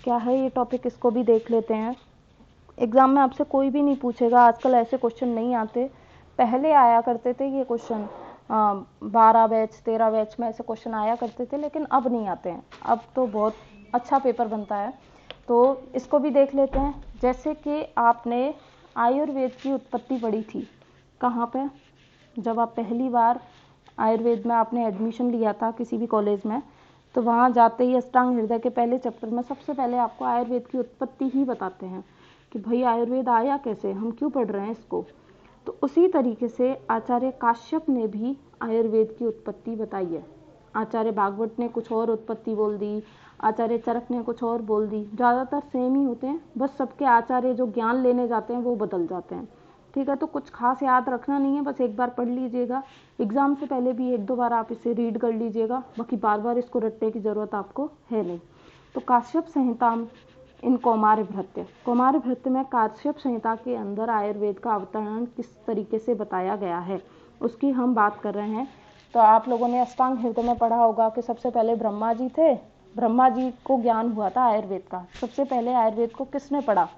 क्या है ये टॉपिक, इसको भी देख लेते हैं। एग्जाम में आपसे कोई भी नहीं पूछेगा, आजकल ऐसे क्वेश्चन नहीं आते। पहले आया करते थे ये क्वेश्चन, 12 बैच 13 बैच में ऐसे क्वेश्चन आया करते थे, लेकिन अब नहीं आते हैं। अब तो बहुत अच्छा पेपर बनता है, तो इसको भी देख लेते हैं। जैसे कि आपने आयुर्वेद की उत्पत्ति पढ़ी थी, कहाँ पे? जब आप पहली बार आयुर्वेद में आपने एडमिशन लिया था किसी भी कॉलेज में, तो वहाँ जाते ही अष्टांग हृदय के पहले चैप्टर में सबसे पहले आपको आयुर्वेद की उत्पत्ति ही बताते हैं कि भाई आयुर्वेद आया कैसे, हम क्यों पढ़ रहे हैं इसको। तो उसी तरीके से आचार्य काश्यप ने भी आयुर्वेद की उत्पत्ति बताई है। आचार्य भागवत ने कुछ और उत्पत्ति बोल दी, आचार्य चरक ने कुछ और बोल दी। ज़्यादातर सेम ही होते हैं, बस सबके आचार्य जो ज्ञान लेने जाते हैं वो बदल जाते हैं। ठीक है, तो कुछ खास याद रखना नहीं है, बस एक बार पढ़ लीजिएगा। एग्जाम से पहले भी एक दो बार आप इसे रीड कर लीजिएगा, बाकी बार बार इसको रटने की ज़रूरत आपको है नहीं। तो काश्यप संहिता इन कौमार भृत्य, कौमार भृत्य में काश्यप संहिता के अंदर आयुर्वेद का अवतरण किस तरीके से बताया गया है उसकी हम बात कर रहे हैं। तो आप लोगों ने अष्टांग हृदय में पढ़ा होगा कि सबसे पहले ब्रह्मा जी थे, ब्रह्मा जी को ज्ञान हुआ था आयुर्वेद का। सबसे पहले आयुर्वेद को किसने पढ़ा?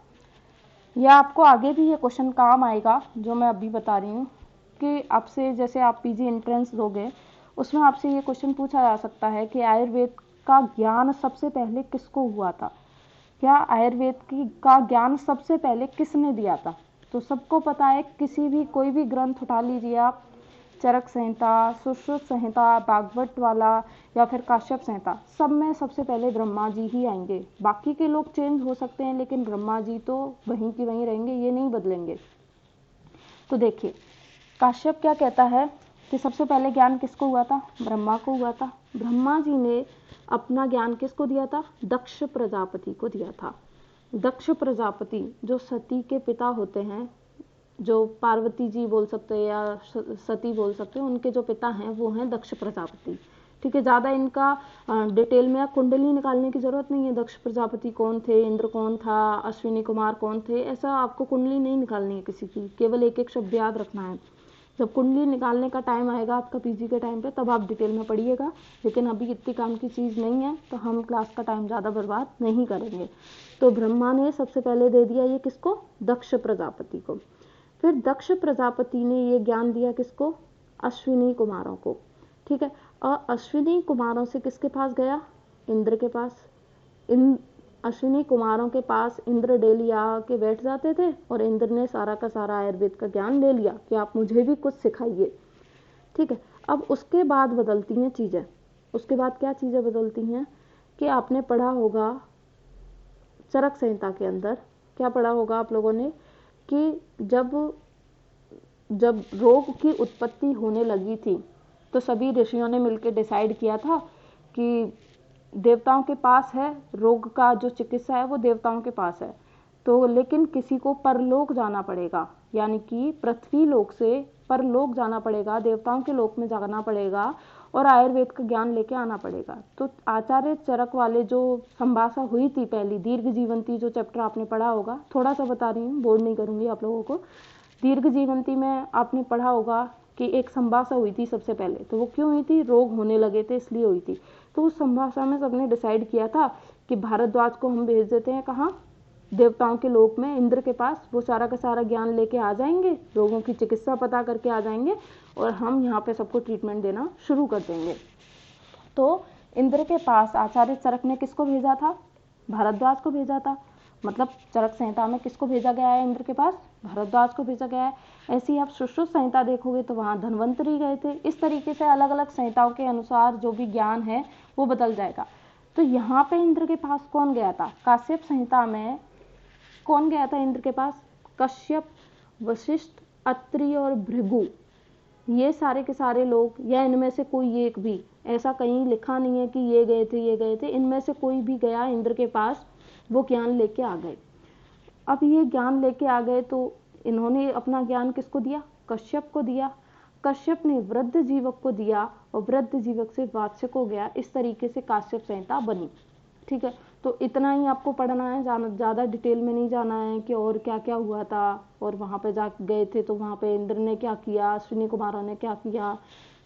यह आपको आगे भी ये क्वेश्चन काम आएगा जो मैं अभी बता रही हूँ, कि आपसे जैसे आप पीजी एंट्रेंस दोगे उसमें आपसे ये क्वेश्चन पूछा जा सकता है कि आयुर्वेद का ज्ञान सबसे पहले किसको हुआ था, क्या आयुर्वेद का ज्ञान सबसे पहले किसने दिया था? तो सबको पता है, किसी भी कोई भी ग्रंथ उठा लीजिए आप, चरक संहिता, सुश्रुत संहिता, भागवत वाला या फिर काश्यप संहिता, सब में सबसे पहले ब्रह्मा जी ही आएंगे। बाकी के लोग चेंज हो सकते हैं लेकिन ब्रह्मा जी तो वहीं की वहीं रहेंगे, ये नहीं बदलेंगे। तो देखिए काश्यप क्या कहता है कि सबसे पहले ज्ञान किसको हुआ था? ब्रह्मा को हुआ था। ब्रह्मा जी ने अपना ज्ञान किसको दिया था? दक्ष प्रजापति को दिया था। दक्ष प्रजापति जो सती के पिता होते हैं, जो पार्वती जी बोल सकते हैं या सती बोल सकते हैं, उनके जो पिता हैं वो हैं दक्ष प्रजापति। ठीक है, ज़्यादा इनका डिटेल में कुंडली निकालने की ज़रूरत नहीं है। दक्ष प्रजापति कौन थे, इंद्र कौन था, अश्विनी कुमार कौन थे, ऐसा आपको कुंडली नहीं निकालनी है किसी की, केवल एक एक शब्द याद रखना है। जब कुंडली निकालने का टाइम आएगा आपका पीजी के टाइम पे, तब आप डिटेल में पढ़िएगा, लेकिन अभी इतनी काम की चीज़ नहीं है तो हम क्लास का टाइम ज़्यादा बर्बाद नहीं करेंगे। तो ब्रह्मा ने सबसे पहले दे दिया ये किसको? दक्ष प्रजापति को। फिर दक्ष प्रजापति ने ये ज्ञान दिया किसको? अश्विनी कुमारों को। ठीक है, और अश्विनी कुमारों से किसके पास गया? इंद्र के पास। इन अश्विनी कुमारों के पास इंद्र डेली आके बैठ जाते थे और इंद्र ने सारा का सारा आयुर्वेद का ज्ञान ले लिया कि आप मुझे भी कुछ सिखाइए। ठीक है, अब उसके बाद बदलती हैं चीज़ें। उसके बाद क्या चीज़ें बदलती हैं कि आपने पढ़ा होगा चरक संहिता के अंदर, क्या पढ़ा होगा आप लोगों ने कि जब रोग की उत्पत्ति होने लगी थी तो सभी ऋषियों ने मिलकर डिसाइड किया था कि देवताओं के पास है रोग का जो चिकित्सा है, वो देवताओं के पास है, तो लेकिन किसी को परलोक जाना पड़ेगा, यानी कि पृथ्वी लोक से परलोक जाना पड़ेगा, देवताओं के लोक में जाना पड़ेगा और आयुर्वेद का ज्ञान लेके आना पड़ेगा। तो आचार्य चरक वाले जो संभाषा हुई थी पहली, दीर्घ जीवंती, जो चैप्टर आपने पढ़ा होगा, थोड़ा सा बता रही हूँ, बोर्ड नहीं करूँगी आप लोगों को। दीर्घ जीवंती में आपने पढ़ा होगा कि एक संभाषा हुई थी सबसे पहले, तो वो क्यों हुई थी? रोग होने लगे थे इसलिए हुई थी। तो उस संभाषा में सबने डिसाइड किया था कि भारद्वाज को हम भेज देते हैं कहाँ? देवताओं के लोक में, इंद्र के पास। वो सारा का सारा ज्ञान लेके आ जाएंगे, रोगों की चिकित्सा पता करके आ जाएंगे और हम यहाँ पे सबको ट्रीटमेंट देना शुरू कर देंगे। तो इंद्र के पास आचार्य चरक ने किसको भेजा था? भारद्वाज को भेजा था। मतलब चरक संहिता में किसको भेजा गया है? इंद्र के पास भारद्वाज को भेजा गया है। ऐसे ही आप सुश्रुत संहिता देखोगे तो वहाँ धन्वंतरी गए थे। इस तरीके से अलग अलग संहिताओं के अनुसार जो भी ज्ञान है वो बदल जाएगा। तो यहाँ पे इंद्र के पास कौन गया था? काश्यप संहिता में कौन गया था इंद्र के पास? कश्यप, वशिष्ठ, अत्रि और भृगु, ये सारे के सारे लोग, या इनमें से कोई एक भी, ऐसा कहीं लिखा नहीं है कि ये गए थे ये गए थे, इनमें से कोई भी गया इंद्र के पास, वो ज्ञान लेके आ गए। अब ये ज्ञान लेके आ गए तो इन्होंने अपना ज्ञान किसको दिया? कश्यप को दिया। कश्यप ने वृद्ध जीवक को दिया और वृद्ध जीवक से वात्स्यक हो गया। इस तरीके से काश्यप संहिता बनी। ठीक है, तो इतना ही आपको पढ़ना है, ज़्यादा डिटेल में नहीं जाना है कि और क्या क्या हुआ था और वहाँ पे जा गए थे तो वहाँ पे इंद्र ने क्या किया, अश्विनी कुमारों ने क्या किया,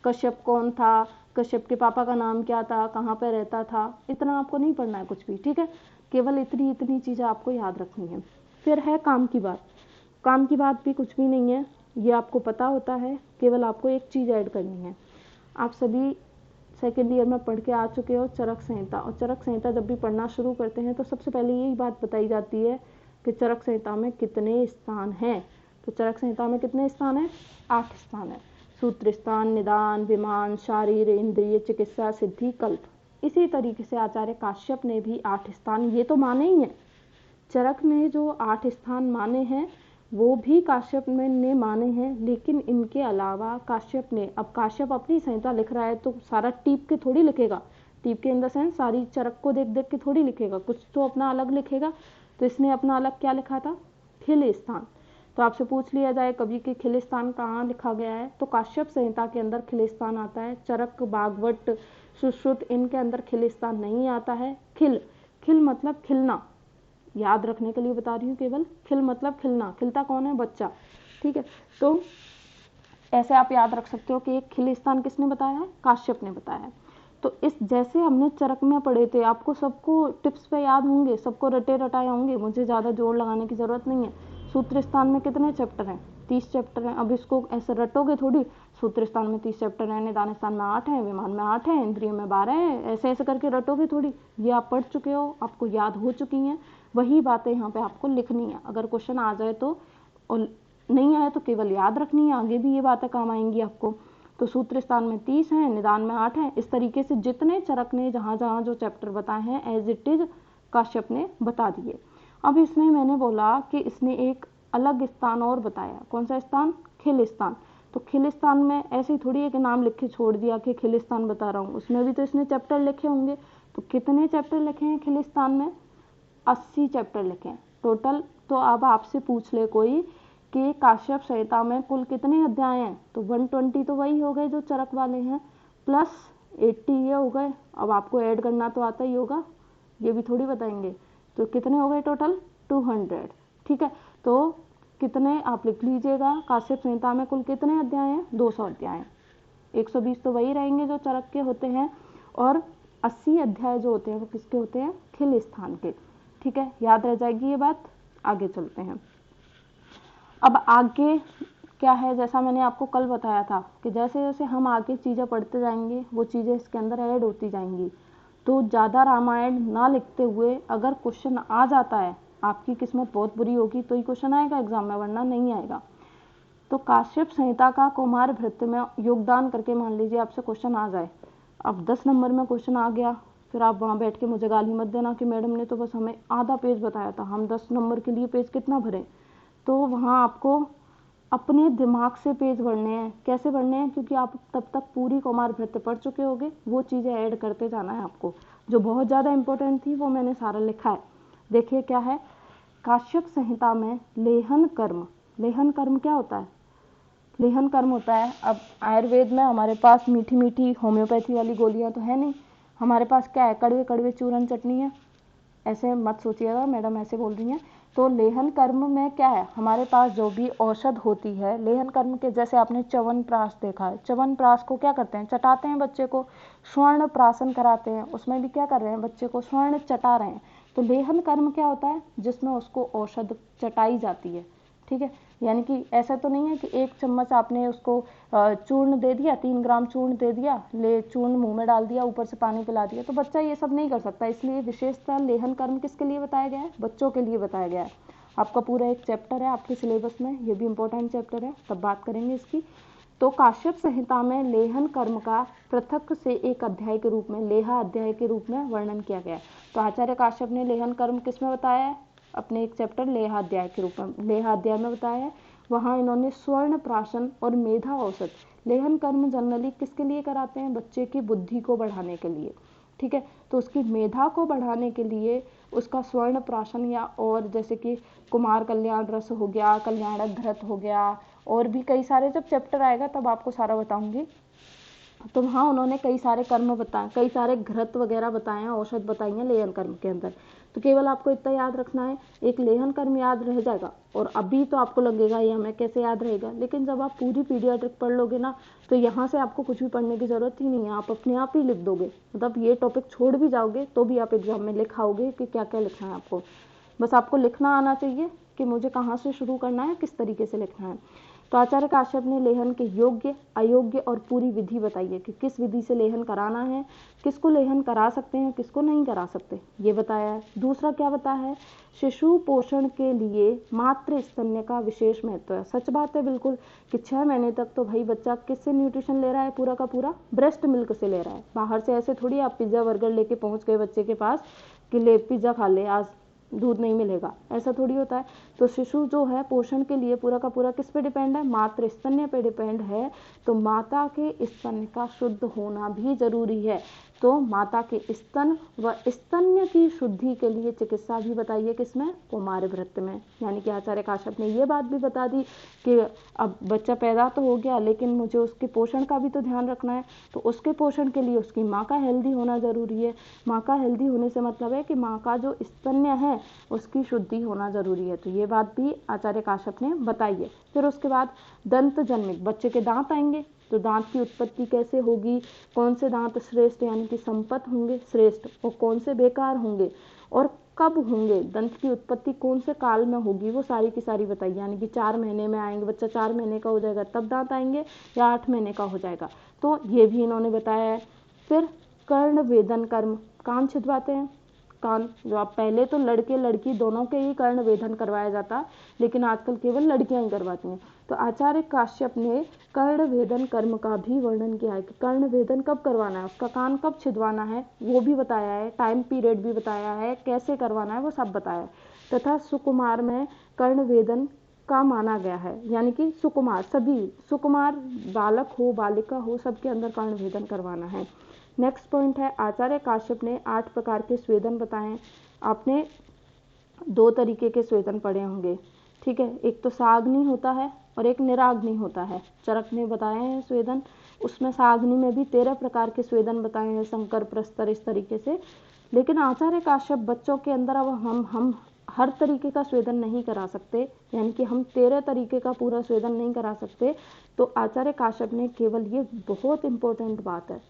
कश्यप कौन था, कश्यप के पापा का नाम क्या था, कहाँ पे रहता था, इतना आपको नहीं पढ़ना है कुछ भी, ठीक है। केवल इतनी इतनी चीज़ें आपको याद रखनी है। फिर है काम की बात। काम की बात भी कुछ भी नहीं है, ये आपको पता होता है, केवल आपको एक चीज़ ऐड करनी है। आप सभी सेकेंड ईयर में पढ़ के आ चुके हो चरक संहिता, और चरक संहिता जब भी पढ़ना शुरू करते हैं तो सबसे पहले यही बात बताई जाती है कि चरक संहिता में कितने स्थान हैं। तो चरक संहिता में कितने स्थान हैं? 8 स्थान है। सूत्र स्थान, निदान, विमान, शारीर, इंद्रिय, चिकित्सा, सिद्धि, कल्प। इसी तरीके से आचार्य काश्यप ने भी 8 स्थान ये तो माने ही हैं। चरक ने जो 8 स्थान माने हैं वो भी काश्यप ने माने हैं, लेकिन इनके अलावा काश्यप ने, अब काश्यप अपनी संहिता लिख रहा है तो सारा टीप के थोड़ी लिखेगा, टीप के इन द सेंस सारी चरक को देख देख के थोड़ी लिखेगा, कुछ तो अपना अलग लिखेगा। तो इसने अपना अलग क्या लिखा था? खिल स्थान। तो आपसे पूछ लिया जाए कभी कि खिल स्थान कहाँ लिखा गया है, तो काश्यप संहिता के अंदर खिल स्थान आता है। चरक, भागवत, सुश्रुत इनके अंदर खिल स्थान नहीं आता है। खिल, खिल मतलब खिलना, याद रखने के लिए बता रही हूँ केवल। खिल मतलब खिलना, खिलता कौन है? बच्चा, ठीक है। तो ऐसे आप याद रख सकते हो कि एक खिल स्थान किसने बताया है? काश्यप ने बताया है। तो इस जैसे हमने चरक में पढ़े थे, आपको सबको टिप्स पे याद होंगे, सबको रटे रटाए होंगे, मुझे ज़्यादा जोर लगाने की ज़रूरत नहीं है। सूत्र स्थान में कितने चैप्टर हैं? 30 चैप्टर हैं। अब इसको ऐसे रटोगे थोड़ी, सूत्र स्थान में 30 चैप्टर हैं, निदान स्थान में 8 हैं, विमान में 8 हैं, इंद्रिय में 12 हैं, ऐसे ऐसे करके रटोगे थोड़ी। ये आप पढ़ चुके हो, आपको याद हो चुकी हैं, वही बातें यहाँ पे आपको लिखनी है। अगर क्वेश्चन आ जाए तो, और नहीं आए तो केवल याद रखनी है, आगे भी ये बातें काम आएंगी आपको। तो सूत्र स्थान में 30 हैं, निदान में 8 हैं। इस तरीके से जितने चरक ने जहाँ जहाँ जो चैप्टर बताए हैं एज इट इज काश्यप ने बता दिए। अब इसमें मैंने बोला कि इसने एक अलग स्थान और बताया। कौन सा स्थान? खिल स्थान। तो खिल स्थान में ऐसे ही थोड़ी एक नाम लिख के छोड़ दिया कि खिल स्थान बता रहा हूँ, उसमें भी तो इसने चैप्टर लिखे होंगे। तो कितने चैप्टर लिखे हैं खिल स्थान में? 80 चैप्टर लिखे हैं टोटल। तो अब आपसे पूछ ले कोई कि काश्यप संहिता में कुल कितने अध्याय हैं, तो 120 तो वही हो गए जो चरक वाले हैं, प्लस 80 ये हो गए। अब आपको ऐड करना तो आता ही होगा, ये भी थोड़ी बताएंगे। तो कितने हो गए टोटल? 200, ठीक है। तो कितने आप लिख लीजिएगा, काश्यप संहिता में कुल कितने अध्याय हैं? 200 अध्याय हैं। 120 तो वही रहेंगे जो चरक के होते हैं, और 80 अध्याय जो होते हैं वो किसके होते हैं? खिल स्थान के, ठीक है। याद रह जाएगी ये बात। आगे चलते हैं। अब आगे क्या है, जैसा मैंने आपको कल बताया था कि जैसे जैसे हम आगे चीज़ें पढ़ते जाएंगे वो चीज़ें इसके अंदर ऐड होती जाएंगी। तो ज़्यादा रामायण ना लिखते हुए अगर क्वेश्चन आ जाता है, आपकी किस्मत बहुत बुरी होगी तो ही क्वेश्चन आएगा एग्जाम में, वरना नहीं आएगा। तो काश्यप संहिता का कुमार भृत्य में योगदान करके मान लीजिए आपसे क्वेश्चन आ जाए। अब 10 नंबर में क्वेश्चन आ गया, फिर आप वहाँ बैठ के मुझे गाली मत देना कि मैडम ने तो बस हमें आधा पेज बताया था, हम 10 नंबर के लिए पेज कितना भरें। तो वहाँ आपको अपने दिमाग से पेज भरने हैं। कैसे भरने हैं? क्योंकि आप तब तक पूरी कुमार भृत्य पढ़ चुके होंगे, वो चीज़ें ऐड करते जाना है आपको। जो बहुत ज़्यादा इंपॉर्टेंट थी वो मैंने सारा लिखा है। देखिए क्या है, काश्यप संहिता में लेहन कर्म। लेहन कर्म क्या होता है? लेहन कर्म होता है, अब आयुर्वेद में हमारे पास मीठी मीठी होम्योपैथी वाली गोलियां तो है नहीं, हमारे पास क्या है? कड़वे कड़वे चूरन चटनी है। ऐसे मत सोचिएगा मैडम ऐसे बोल रही हैं। तो लेहन कर्म में क्या है, हमारे पास जो भी औषध होती है लेहन कर्म के, जैसे आपने च्यवनप्राश देखा है, च्यवनप्राश को क्या करते हैं? चटाते हैं बच्चे को, स्वर्ण प्राशन कराते हैं, उसमें भी क्या कर रहे हैं? बच्चे को स्वर्ण चटा रहे हैं। तो लेहन कर्म क्या होता है? जिसमें उसको औषध चटाई जाती है, ठीक है। यानी कि ऐसा तो नहीं है कि 1 चम्मच आपने उसको चूर्ण दे दिया, 3 ग्राम चूर्ण दे दिया, ले चूर्ण मुंह में डाल दिया, ऊपर से पानी पिला दिया, तो बच्चा ये सब नहीं कर सकता। इसलिए विशेषतः लेहन कर्म किसके लिए बताया गया है? बच्चों के लिए बताया गया है। आपका पूरा एक चैप्टर है आपके सिलेबस में, ये भी इंपॉर्टेंट चैप्टर है, तब बात करेंगे इसकी। तो काश्यप संहिता में लेहन कर्म का पृथक से एक अध्याय के रूप में, लेहा अध्याय के रूप में वर्णन किया गया है। तो आचार्य काश्यप ने लेहन कर्म किस में बताया है? अपने एक चैप्टर लेहाध्याय के रूप में, लेहाध्याय में बताया है। वहाँ इन्होंने स्वर्ण प्राशन और मेधा औषध, लेहन कर्म जनरली किसके लिए कराते हैं? बच्चे की बुद्धि को बढ़ाने के लिए, ठीक है। तो उसकी मेधा को बढ़ाने के लिए उसका स्वर्ण प्राशन, या और जैसे कि कुमार कल्याण रस हो गया, कल्याणक घृत हो गया, और भी कई सारे, जब चैप्टर आएगा तब आपको सारा बताऊंगी। तो वहाँ उन्होंने कई सारे कर्म बताए, कई सारे घृत वगैरह बताए हैं, औषध बताई हैं लेहन कर्म के अंदर। तो केवल आपको इतना याद रखना है, एक लेहन कर्म याद रह जाएगा। और अभी तो आपको लगेगा ये हमें कैसे याद रहेगा, लेकिन जब आप पूरी पीडियाट्रिक पढ़ लोगे ना, तो यहाँ से आपको कुछ भी पढ़ने की जरूरत ही नहीं है, आप अपने आप ही लिख दोगे। मतलब ये टॉपिक छोड़ भी जाओगे तो भी आप एग्जाम में लिखाओगे कि क्या क्या लिखना है आपको। बस आपको लिखना आना चाहिए कि मुझे कहाँ से शुरू करना है, किस तरीके से लिखना है। तो आचार्य काश्यप ने लेहन के योग्य, अयोग्य और पूरी विधि बताई है कि किस विधि से लेहन कराना है, किसको लेहन करा सकते हैं, किसको नहीं करा सकते, ये बताया है। दूसरा क्या बताया है, शिशु पोषण के लिए मातृ स्तन्य का विशेष महत्व है। सच बात है बिल्कुल कि 6 महीने तक तो भाई बच्चा किससे न्यूट्रिशन ले रहा है, पूरा का पूरा ब्रेस्ट मिल्क से ले रहा है। बाहर से ऐसे थोड़ी आप पिज्जा बर्गर लेके पहुंच गए बच्चे के पास कि ले पिज्जा खा ले, आज दूध नहीं मिलेगा, ऐसा थोड़ी होता है। तो शिशु जो है पोषण के लिए पूरा का पूरा किस पे डिपेंड है, मातृ स्तन्य पे डिपेंड है। तो माता के स्तन का शुद्ध होना भी जरूरी है। तो माता के स्तन व स्तन्य की शुद्धि के लिए चिकित्सा भी बताइए किसमें, कुमार व्रत में। यानी कि आचार्य काश्यप ने ये बात भी बता दी कि अब बच्चा पैदा तो हो गया, लेकिन मुझे उसके पोषण का भी तो ध्यान रखना है। तो उसके पोषण के लिए उसकी माँ का हेल्दी होना जरूरी है। माँ का हेल्दी होने से मतलब है कि माँ का जो स्तन्य है उसकी शुद्धि होना जरूरी है। तो ये बात भी आचार्य काश्यप ने बताई है। फिर उसके बाद दंत जन्मिक, बच्चे के दांत आएंगे, तो दांत की उत्पत्ति कैसे होगी, कौन से दांत श्रेष्ठ यानी कि संपत होंगे श्रेष्ठ, और कौन से बेकार होंगे और कब होंगे, दंत की उत्पत्ति कौन से काल में होगी, वो सारी की सारी बताई। यानी कि 4 महीने में आएंगे, बच्चा 4 महीने का हो जाएगा तब दांत आएंगे, या 8 महीने का हो जाएगा, तो ये भी इन्होंने बताया है। फिर कर्ण वेदन कर्म, कान छिदवाते हैं, कान जो आप पहले तो लड़के लड़की दोनों के ही कर्ण वेदन करवाया जाता, लेकिन आजकल केवल लड़कियां ही करवाती हैं। तो आचार्य काश्यप ने कर्ण वेदन कर्म का भी वर्णन किया है कि कर्ण वेदन कब करवाना है, उसका कान कब छिदवाना है वो भी बताया है, टाइम पीरियड भी बताया है, कैसे करवाना है वो सब बताया है। तथा सुकुमार में कर्ण वेदन का माना गया है, यानी कि सुकुमार, सभी सुकुमार बालक हो बालिका हो सबके अंदर कर्ण वेदन करवाना है। नेक्स्ट पॉइंट है, आचार्य काश्यप ने 8 प्रकार के स्वेदन बताए। आपने 2 तरीके के स्वेदन पढ़े होंगे, ठीक है, एक तो साग्नि होता है और एक निराग्नि होता है। चरक ने बताए हैं स्वेदन, उसमें साग्नि में भी 13 प्रकार के स्वेदन बताए हैं, संकर प्रस्तर इस तरीके से। लेकिन आचार्य काश्यप बच्चों के अंदर अब हम हर तरीके का स्वेदन नहीं करा सकते, यानी कि हम 13 तरीके का पूरा स्वेदन नहीं करा सकते। तो आचार्य काश्यप ने केवल ये, बहुत इंपॉर्टेंट बात है,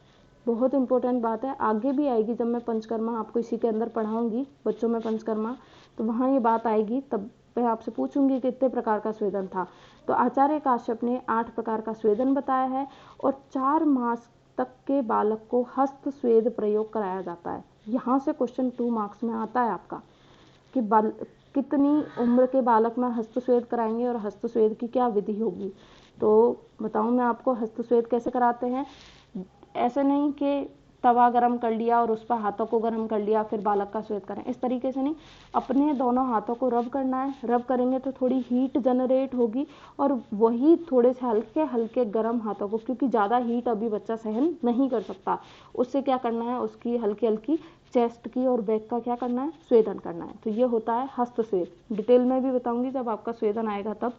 बहुत इंपॉर्टेंट बात है, आगे भी आएगी जब मैं पंचकर्मा आपको इसी के अंदर पढ़ाऊंगी बच्चों में पंचकर्मा, तो वहाँ ये बात आएगी, तब मैं आपसे पूछूंगी कितने प्रकार का स्वेदन था। तो आचार्य काश्यप ने 8 प्रकार का स्वेदन बताया है। और 4 मास तक के बालक को हस्त स्वेद प्रयोग कराया जाता है। यहाँ से क्वेश्चन 2 मार्क्स में आता है आपका कि कितनी उम्र के बालक में हस्तस्वेद कराएंगे और हस्तस्वेद की क्या विधि होगी। तो बताऊं मैं आपको हस्तस्वेद कैसे कराते हैं। ऐसे नहीं कि तवा गरम कर लिया और उस पर हाथों को गरम कर लिया फिर बालक का स्वेद करें, इस तरीके से नहीं, अपने दोनों हाथों को रब करना है। रब करेंगे तो थोड़ी हीट जनरेट होगी और वही थोड़े से हल्के हल्के गर्म हाथों को, क्योंकि ज़्यादा हीट अभी बच्चा सहन नहीं कर सकता, उससे क्या करना है, उसकी हल्की हल्की चेस्ट की और बैक का क्या करना है, स्वेदन करना है। तो ये होता है हस्तस्वेद। डिटेल में भी बताऊंगी जब आपका स्वेदन आएगा तब,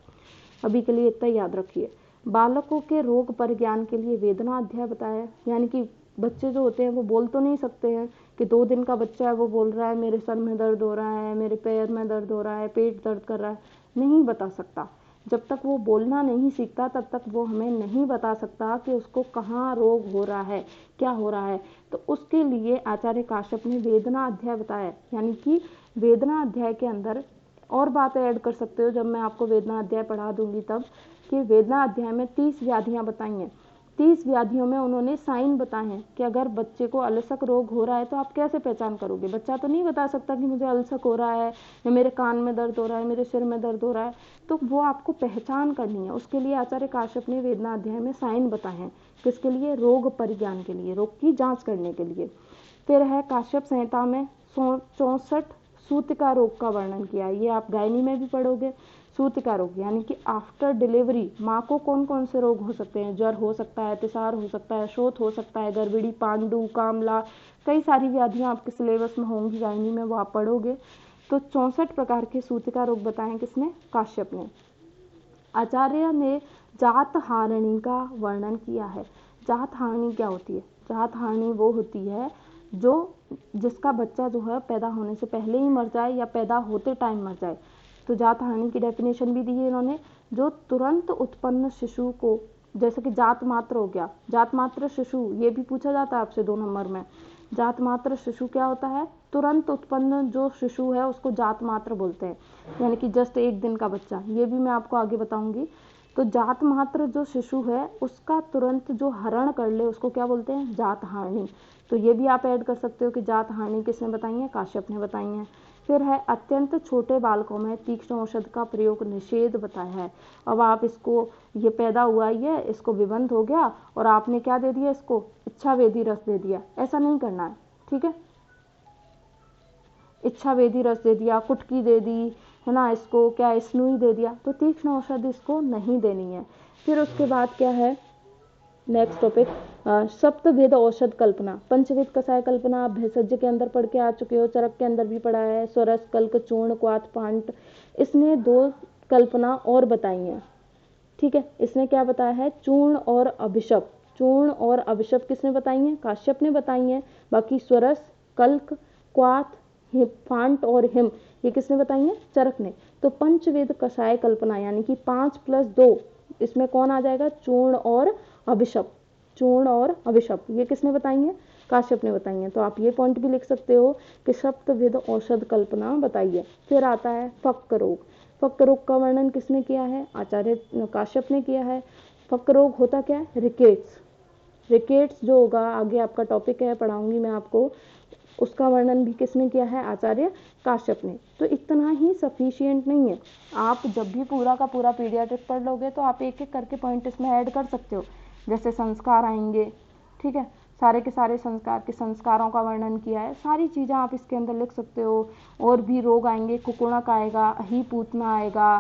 अभी के लिए इतना याद रखिए। बालकों के रोग परिज्ञान के लिए वेदना अध्याय बताया, यानी कि बच्चे जो होते हैं वो बोल तो नहीं सकते हैं कि 2 दिन का बच्चा है वो बोल रहा है मेरे सर में दर्द हो रहा है, मेरे पैर में दर्द हो रहा है, पेट दर्द कर रहा है, नहीं बता सकता। जब तक वो बोलना नहीं सीखता तब तक वो हमें नहीं बता सकता कि उसको कहाँ रोग हो रहा है, क्या हो रहा है। तो उसके लिए आचार्य काश्यप ने वेदना अध्याय बताया, यानी कि वेदना अध्याय के अंदर और बातें ऐड कर सकते हो जब मैं आपको वेदना अध्याय पढ़ा दूंगी तब, कि वेदना अध्याय में 30 व्याधियां बताई हैं। 30 व्याधियों में उन्होंने साइन बताए हैं कि अगर बच्चे को अलसक रोग हो रहा है तो आप कैसे पहचान करोगे। बच्चा तो नहीं बता सकता कि मुझे अलसक हो रहा है या मेरे कान में दर्द हो रहा है, मेरे सिर में दर्द हो रहा है, तो वो आपको पहचान करनी है। उसके लिए आचार्य काश्यप ने वेदना अध्याय में साइन बताए हैं, किसके लिए, रोग परिज्ञान के लिए, रोग की जांच करने के लिए। फिर है काश्यप संहिता में 64 सूतिका रोग का वर्णन किया है, ये आप गायनी में भी पढ़ोगे। सूतिका रोग यानी कि आफ्टर डिलीवरी माँ को कौन कौन से रोग हो सकते हैं, ज्वर हो सकता है, अतिसार हो सकता है, शोथ हो सकता है, गर्भिणी, पांडु, कामला, कई सारी व्याधियां आपके सिलेबस में होंगी गायनी में, वो आप पढ़ोगे। तो 64 प्रकार के सूतिका रोग बताए किसने, काश्यप ने। आचार्य ने जात हारणी का वर्णन किया है। जात हारणी क्या होती है? जात हारणी वो होती है जो जिसका बच्चा जो है पैदा होने से पहले ही मर जाए या पैदा होते टाइम मर जाए। तो जात हारणी की डेफिनेशन भी दी है इन्होंने, जो तुरंत उत्पन्न शिशु को, जैसे कि जात मात्र हो गया, जात मात्र शिशु, ये भी पूछा जाता है आपसे 2 नंबर में। जात मात्र शिशु क्या होता है? तुरंत उत्पन्न जो शिशु है उसको जात मात्र बोलते हैं, यानी कि जस्ट 1 दिन का बच्चा। ये भी मैं आपको आगे बताऊंगी। तो जात मात्र जो शिशु है उसका तुरंत जो हरण कर ले उसको क्या बोलते हैं? जात हारणी। तो ये भी आप ऐड कर सकते हो कि जात हारणी किसने बताई है? काश्यप ने बताई है। फिर है अत्यंत छोटे बालकों में तीक्ष्ण औषध का प्रयोग निषेध बताया है। अब आप इसको, ये पैदा हुआ ही है, इसको विबंध हो गया और आपने क्या दे दिया? इसको इच्छा वेदी रस दे दिया। ऐसा नहीं करना है, ठीक है? इच्छा वेदी रस दे दिया, कुटकी दे दी, है ना, इसको क्या स्नूई दे दिया, तो तीक्ष्ण औषधि इसको नहीं देनी है। फिर उसके बाद क्या है, नेक्स्ट टॉपिक, सप्तवेद औषध कल्पना। पंचवेद कषाय कल्पना आप भेषज के अंदर पढ़ के आ चुके हो, चरक के अंदर भी पढ़ा है। स्वरस, कल्क, चूर्ण, क्वाथ, पांट, इसने 2 कल्पना और बताई हैं, ठीक है? इसने क्या बताया है? चूर्ण और अभिशप। चूर्ण और अभिशप किसने बताई हैं? काश्यप ने बताई हैं। बाकी स्वरस, कल्क, क्वाथ, फांट और हिम, ये किसने बताई हैं? चरक ने। तो पंचवेद कषाय कल्पना यानी कि 5 + 2, इसमें कौन आ जाएगा? चूर्ण और अभिशप। चूर्ण और अभिशप ये किसने बताई हैं? काश्यप ने बताई हैं। तो आप ये पॉइंट भी लिख सकते हो कि सप्तविध औषध कल्पना बताइए। फिर आता है फक्क रोग। फक्क रोग का वर्णन किसने किया है? आचार्य काश्यप ने किया है। फक्क रोग होता क्या है? रिकेट्स। रिकेट्स जो होगा, आगे आपका टॉपिक है, पढ़ाऊंगी मैं आपको, उसका वर्णन भी किसने किया है? आचार्य काश्यप ने। तो इतना ही सफिशिएंट नहीं है, आप जब भी पूरा का पूरा पीडियाट्रिक पढ़ लोगे तो आप एक एक करके पॉइंट इसमें ऐड कर सकते हो। जैसे संस्कार आएंगे, ठीक है, सारे के सारे संस्कार के संस्कारों का वर्णन किया है, सारी चीज़ें आप इसके अंदर लिख सकते हो। और भी रोग आएंगे, कुकुणक आएगा, अहिपूतना आएगा,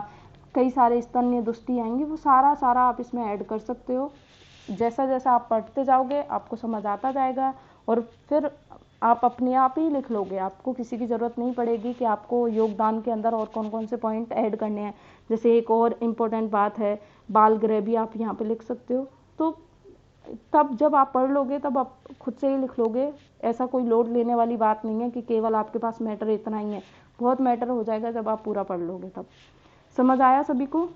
कई सारे स्तन्य दुष्टि आएंगी, वो सारा सारा आप इसमें ऐड कर सकते हो। जैसा जैसा आप पढ़ते जाओगे आपको समझ आता जाएगा और फिर आप अपने आप ही लिख लोगे। आपको किसी की ज़रूरत नहीं पड़ेगी कि आपको योगदान के अंदर और कौन कौन से पॉइंट ऐड करने हैं। जैसे एक और इम्पोर्टेंट बात है, बाल ग्रह भी आप यहाँ पे लिख सकते हो। तो तब जब आप पढ़ लोगे तब आप खुद से ही लिख लोगे। ऐसा कोई लोड लेने वाली बात नहीं है कि केवल आपके पास मैटर इतना ही है, बहुत मैटर हो जाएगा जब आप पूरा पढ़ लोगे तब। समझ आया सभी को?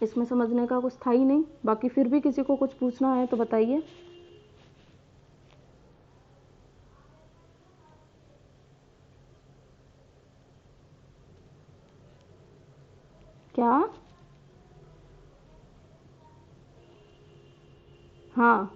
इसमें समझने का कुछ था ही नहीं। बाकी फिर भी किसी को कुछ पूछना है तो बताइए। क्या? हाँ,